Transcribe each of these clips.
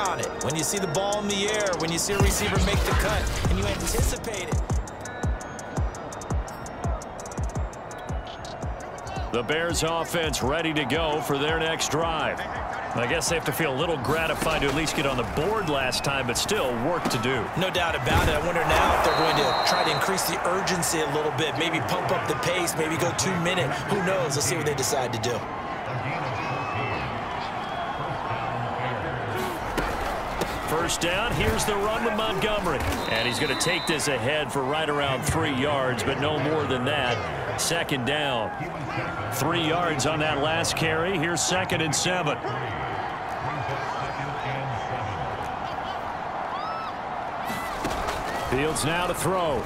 on it. When you see the ball in the air, when you see a receiver make the cut, and you anticipate it. The Bears offense ready to go for their next drive. I guess they have to feel a little gratified to at least get on the board last time, but still work to do. No doubt about it. I wonder now if they're going to try to increase the urgency a little bit, maybe pump up the pace, maybe go 2 minutes. Who knows? Let's see what they decide to do. First down, here's the run to Montgomery. And he's going to take this ahead for right around 3 yards, but no more than that. Second down. 3 yards on that last carry. Here's 2nd and 7. Fields now to throw.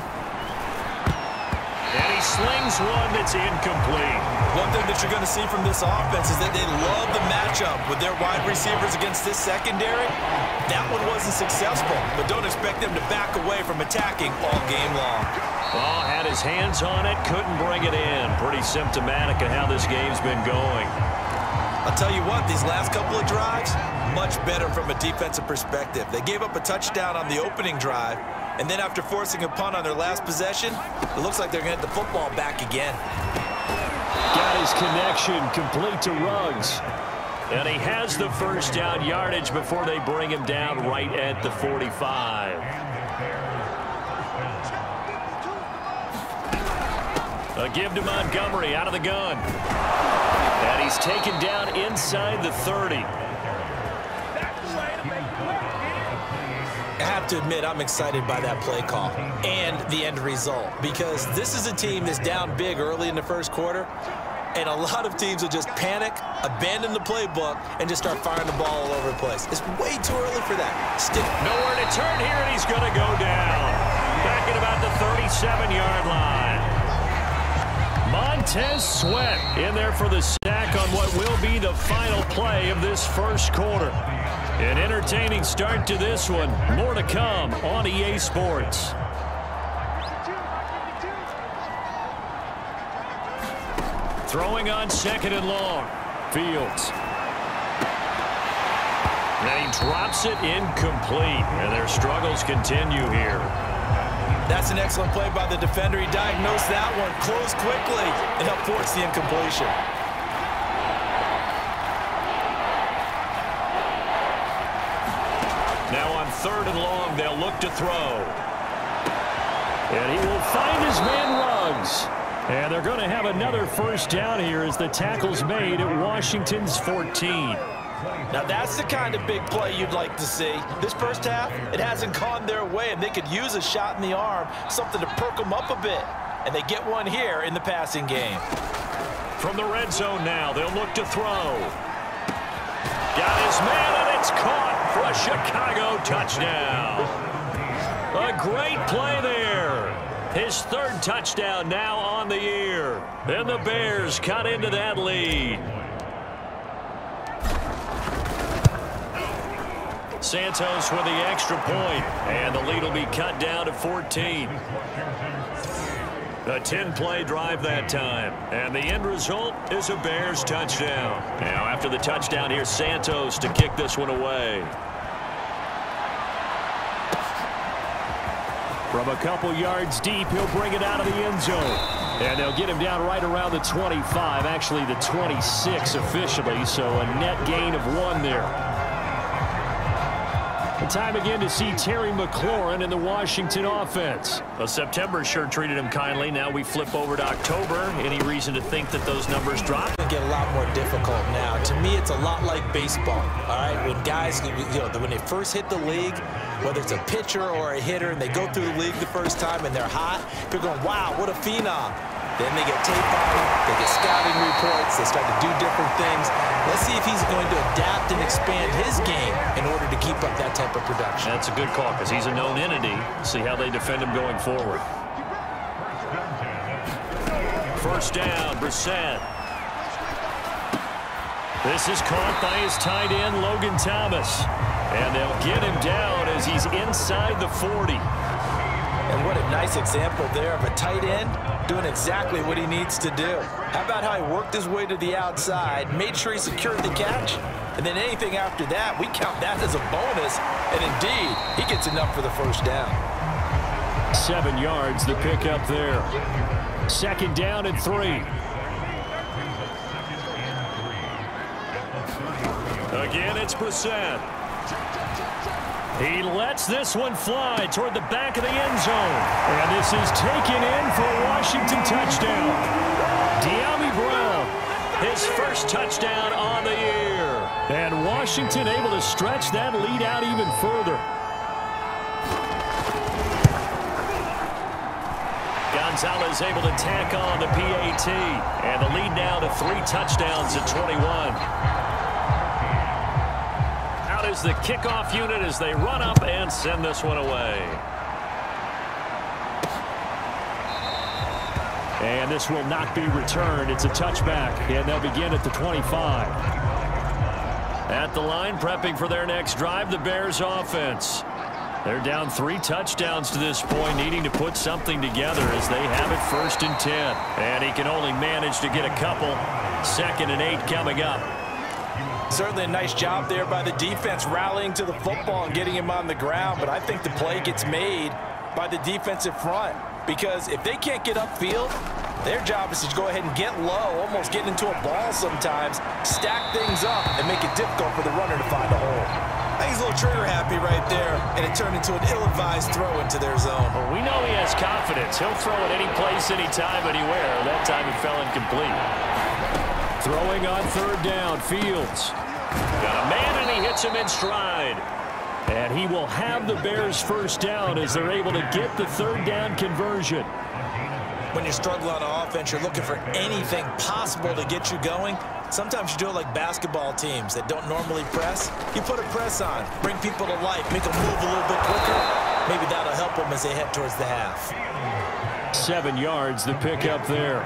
And he slings one that's incomplete. One thing that you're going to see from this offense is that they love the matchup with their wide receivers against this secondary. That one wasn't successful, but don't expect them to back away from attacking all game long. Ball had his hands on it, couldn't bring it in. Pretty symptomatic of how this game's been going. I'll tell you what, these last couple of drives, much better from a defensive perspective. They gave up a touchdown on the opening drive, and then after forcing a punt on their last possession, it looks like they're going to get the football back again. Got his connection complete to Ruggs. And he has the first down yardage before they bring him down right at the 45. A give to Montgomery out of the gun. And he's taken down inside the 30. I have to admit, I'm excited by that play call and the end result, because this is a team that's down big early in the first quarter, and a lot of teams will just panic, abandon the playbook, and just start firing the ball all over the place. It's way too early for that. Nowhere to turn here, and he's going to go down. Back at about the 37-yard line. Montez Sweat in there for the sack on what will be the final play of this first quarter. An entertaining start to this one. More to come on EA Sports. Throwing on 2nd and long. Fields. And he drops it incomplete. And their struggles continue here. That's an excellent play by the defender. He diagnosed that one, closed quickly, and helped force the incompletion. Now on 3rd and long, they'll look to throw. And he will find his man Ruggs. And they're going to have another first down here as the tackle's made at Washington's 14. Now that's the kind of big play you'd like to see. This first half, it hasn't gone their way, and they could use a shot in the arm, something to perk them up a bit. And they get one here in the passing game. From the red zone now, they'll look to throw. Got his man, and it's caught for a Chicago touchdown. A great play there. His 3rd touchdown now on the year. And the Bears cut into that lead. Santos with the extra point, and the lead will be cut down to 14. A 10-play drive that time, and the end result is a Bears touchdown. Now after the touchdown, here's Santos to kick this one away. From a couple yards deep, he'll bring it out of the end zone. And they'll get him down right around the 25, actually the 26 officially, so a net gain of 1 there. Time again to see Terry McLaurin in the Washington offense. Well, September sure treated him kindly. Now we flip over to October. Any reason to think that those numbers drop? It's going to get a lot more difficult now. To me, it's a lot like baseball. All right, when guys, when they first hit the league, whether it's a pitcher or a hitter, and they go through the league the first time and they're hot, you're going, wow, what a phenom. Then they get tape on him, they get scouting reports, they start to do different things. Let's see if he's going to adapt and expand his game in order to keep up that type of production. That's a good call because he's a known entity. See how they defend him going forward. First down, Brissett. This is caught by his tight end, Logan Thomas. And they'll get him down as he's inside the 40. And what a nice example there of a tight end doing exactly what he needs to do. How about how he worked his way to the outside, made sure he secured the catch, and then anything after that, we count that as a bonus, and indeed, he gets enough for the first down. 7 yards, the pickup there. 2nd down and 3. Again, it's Brissett. He lets this one fly toward the back of the end zone. And this is taken in for a Washington touchdown. De'Ami Brown, his first touchdown on the year. And Washington able to stretch that lead out even further. Gonzalez able to tack on the PAT. And the lead now to 3 touchdowns at 21. Out is the kickoff unit as they run up and send this one away. And this will not be returned. It's a touchback, and they'll begin at the 25. At the line, prepping for their next drive, the Bears offense. They're down 3 touchdowns to this point, needing to put something together as they have it 1st and 10. And he can only manage to get a couple. 2nd and 8 coming up. Certainly a nice job there by the defense rallying to the football and getting him on the ground, but I think the play gets made by the defensive front because if they can't get upfield, their job is to go ahead and get low, almost get into a ball sometimes, stack things up, and make it difficult for the runner to find a hole. I think he's a little trigger happy right there, and it turned into an ill-advised throw into their zone. Well, we know he has confidence. He'll throw it any place, anytime, anywhere. That time it fell incomplete. Throwing on 3rd down, Fields. Got a man, and he hits him in stride. And he will have the Bears' first down as they're able to get the 3rd down conversion. When you struggle on offense, you're looking for anything possible to get you going. Sometimes you do it like basketball teams that don't normally press. You put a press on, bring people to life, make them move a little bit quicker. Maybe that'll help them as they head towards the half. 7 yards, the pickup there.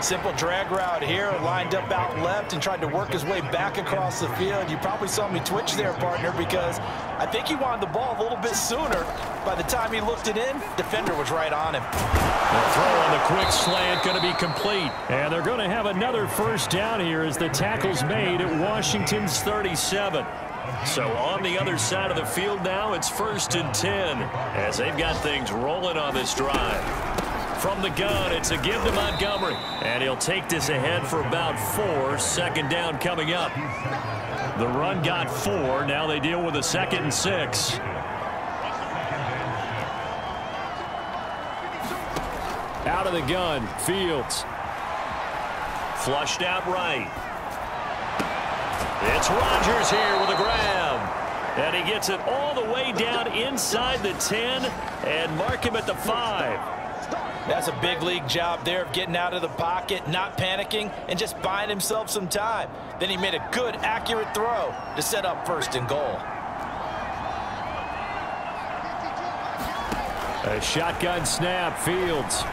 Simple drag route here, lined up out left and tried to work his way back across the field. You probably saw me twitch there, partner, because I think he wanted the ball a little bit sooner. By the time he looked it in, defender was right on him. The throw on the quick slant going to be complete. And they're going to have another first down here as the tackle's made at Washington's 37. So on the other side of the field now, it's 1st and 10 as they've got things rolling on this drive. From the gun, it's a give to Montgomery. And he'll take this ahead for about 4. 2nd down coming up. The run got 4. Now they deal with a 2nd and 6. Out of the gun, Fields. Flushed out right. It's Rodgers here with a grab. And he gets it all the way down inside the 10 and mark him at the 5. That's a big league job there of getting out of the pocket, not panicking, and just buying himself some time. Then he made a good, accurate throw to set up 1st and goal. A shotgun snap, Fields.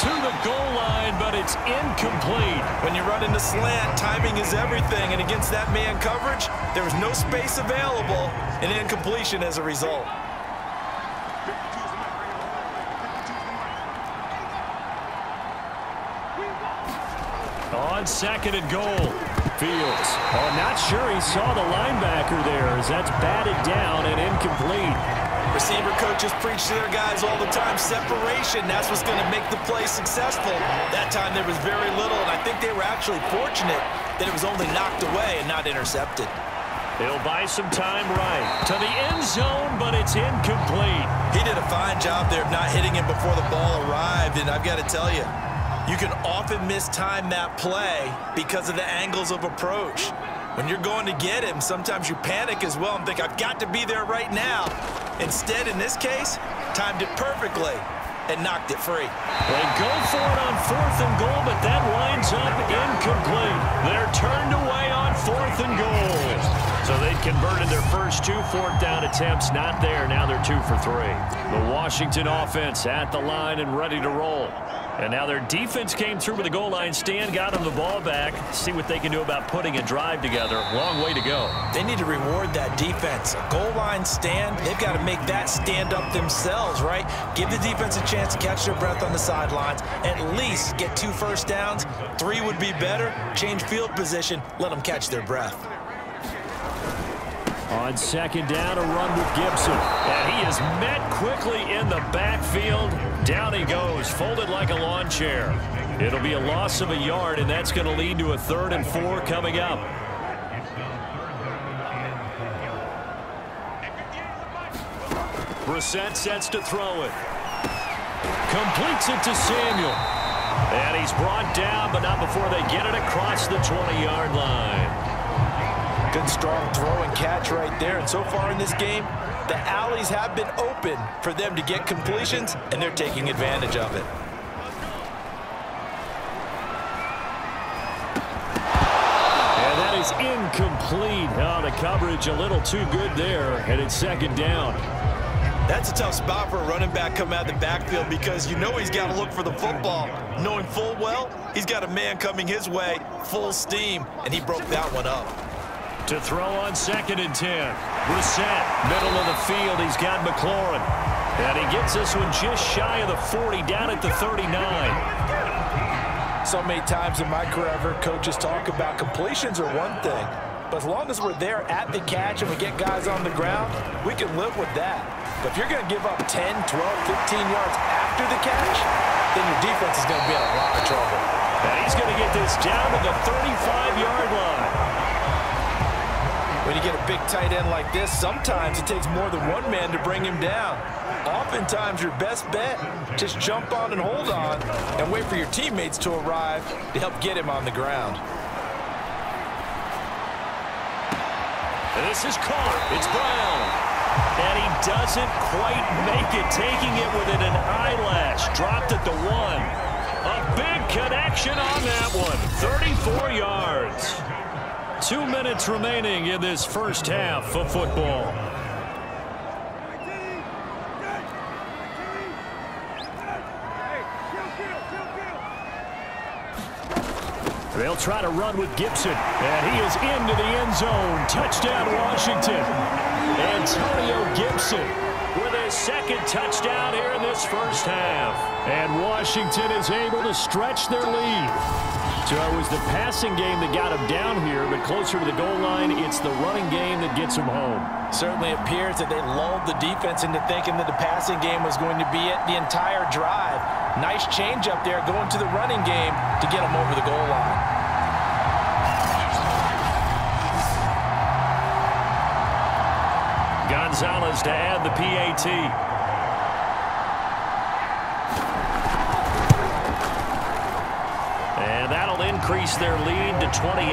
To the goal line, but it's incomplete. When you run into slant, timing is everything, and against that man coverage, there was no space available, and incompletion as a result. On 2nd and goal, Fields. Oh, not sure he saw the linebacker there as that's batted down and incomplete. Receiver coaches preach to their guys all the time, separation, that's what's going to make the play successful. That time there was very little, and I think they were actually fortunate that it was only knocked away and not intercepted. He'll buy some time right to the end zone, but it's incomplete. He did a fine job there of not hitting him before the ball arrived, and I've got to tell you, you can often mistime that play because of the angles of approach. When you're going to get him, sometimes you panic as well and think, I've got to be there right now. Instead, in this case, timed it perfectly and knocked it free. They go for it on 4th and goal, but that winds up incomplete. They're turned away on 4th and goal. So they converted their first 2 4th down attempts. Not there. Now they're 2 for 3. The Washington offense at the line and ready to roll. And now their defense came through with a goal line stand, got them the ball back. See what they can do about putting a drive together. Long way to go. They need to reward that defense. A goal line stand, they've got to make that stand up themselves, right? Give the defense a chance to catch their breath on the sidelines. At least get 2 first downs. 3 would be better. Change field position. Let them catch their breath. On second down, a run with Gibson. And he is met quickly in the backfield. Down he goes, folded like a lawn chair. It'll be a loss of a yard, and that's going to lead to a 3rd and 4 coming up. Brissett sets to throw it. Completes it to Samuel. And he's brought down, but not before they get it across the 20-yard line. Good strong throw and catch right there. And so far in this game, the alleys have been open for them to get completions, and they're taking advantage of it. And that is incomplete. Oh, the coverage a little too good there, and it's second down. That's a tough spot for a running back coming out of the backfield because you know he's got to look for the football, knowing full well he's got a man coming his way, full steam, and he broke that one up. To throw on 2nd and 10. Brissett, middle of the field. He's got McLaurin. And he gets this one just shy of the 40, down at the 39. So many times in my career, I've heard coaches talk about completions are one thing, but as long as we're there at the catch and we get guys on the ground, we can live with that. But if you're going to give up 10, 12, 15 yards after the catch, then your defense is going to be in a lot of trouble. And he's going to get this down to the 35-yard line. When you get a big tight end like this, sometimes it takes more than one man to bring him down. Oftentimes, your best bet, just jump on and hold on and wait for your teammates to arrive to help get him on the ground. And this is caught. It's Brown. And he doesn't quite make it, taking it within an eyelash. Dropped at the 1. A big connection on that one. 34 yards. 2 minutes remaining in this first half of football. They'll try to run with Gibson, and he is into the end zone. Touchdown, Washington. Antonio Gibson with his 2nd touchdown here in this first half. And Washington is able to stretch their lead. So it was the passing game that got him down here, but closer to the goal line, it's the running game that gets him home. Certainly appears that they lulled the defense into thinking that the passing game was going to be it the entire drive. Nice change up there going to the running game to get him over the goal line. Gonzalez to add the PAT. And that'll increase their lead to 28.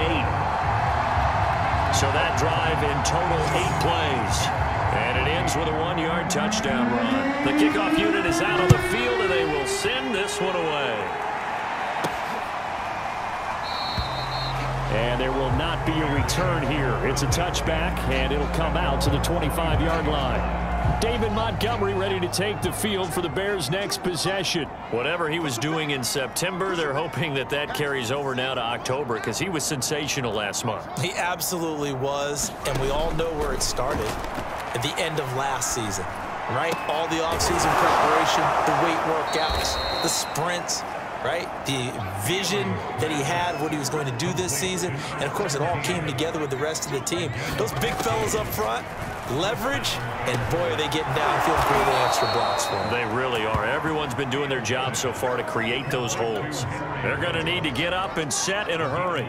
So that drive in total 8 plays. And it ends with a 1-yard touchdown run. The kickoff unit is out on the field, and they will send this one away. And there will not be a return here. It's a touchback, and it'll come out to the 25-yard line. David Montgomery ready to take the field for the Bears' next possession. Whatever he was doing in September, they're hoping that that carries over now to October because he was sensational last month. He absolutely was, and we all know where it started at the end of last season, right? All the offseason preparation, the weight workouts, the sprints, right? The vision that he had, what he was going to do this season, and of course it all came together with the rest of the team. Those big fellas up front, leverage, and boy, are they getting downfield creating extra blocks for him. They really are. Everyone's been doing their job so far to create those holes. They're going to need to get up and set in a hurry.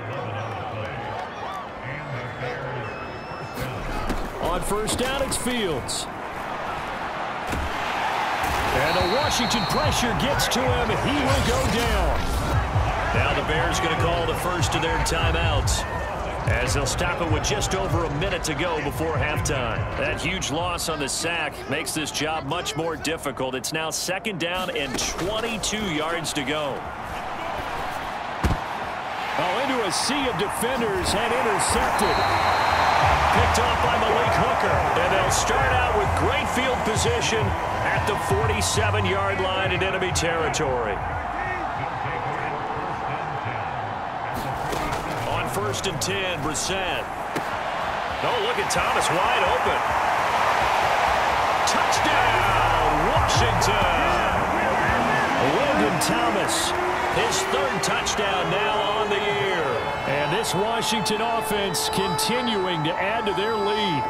On first down, it's Fields. And the Washington pressure gets to him. He will go down. Now the Bears going to call the first of their timeouts, as they'll stop it with just over a minute to go before halftime. That huge loss on the sack makes this job much more difficult. It's now 2nd down and 22 yards to go. Oh, into a sea of defenders and intercepted. Picked off by Malik Hooker. And they'll start out with great field position at the 47-yard line in enemy territory. 1st and 10, Brissett. Oh, look at Thomas wide open. Touchdown, Washington. Logan Thomas, his 3rd touchdown now on the year. And this Washington offense continuing to add to their lead.